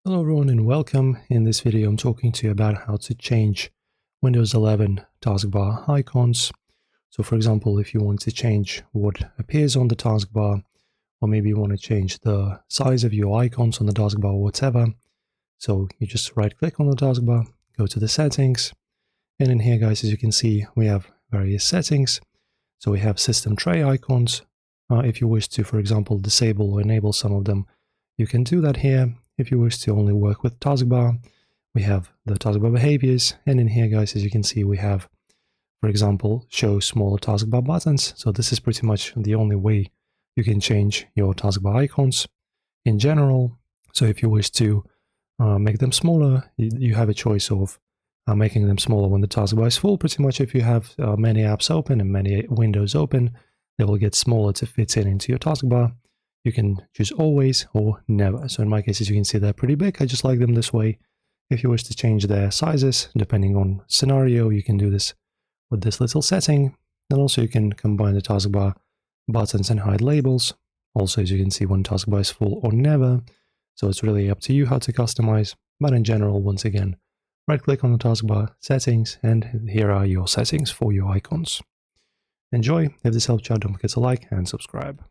Hello everyone and welcome. In this video I'm talking to you about how to change Windows 11 taskbar icons. So for example, if you want to change what appears on the taskbar, or maybe you want to change the size of your icons on the taskbar or whatever, so you just right click on the taskbar, go to the settings, and in here guys, as you can see, we have various settings. So we have system tray icons. If you wish to, for example, disable or enable some of them, you can do that here. If you wish to only work with taskbar, we have the taskbar behaviors. And in here, guys, as you can see, we have, for example, show small taskbar buttons. So this is pretty much the only way you can change your taskbar icons in general. So if you wish to make them smaller, you have a choice of making them smaller when the taskbar is full. Pretty much if you have many apps open and many windows open, they will get smaller to fit into your taskbar. You can choose always or never. So in my case, as you can see, they're pretty big. I just like them this way. If you wish to change their sizes, depending on scenario, you can do this with this little setting. And also you can combine the taskbar buttons and hide labels. Also, as you can see, when taskbar is full or never. So it's really up to you how to customize. But in general, once again, right click on the taskbar, settings, and here are your settings for your icons. Enjoy. If this helped you out, don't forget to like and subscribe.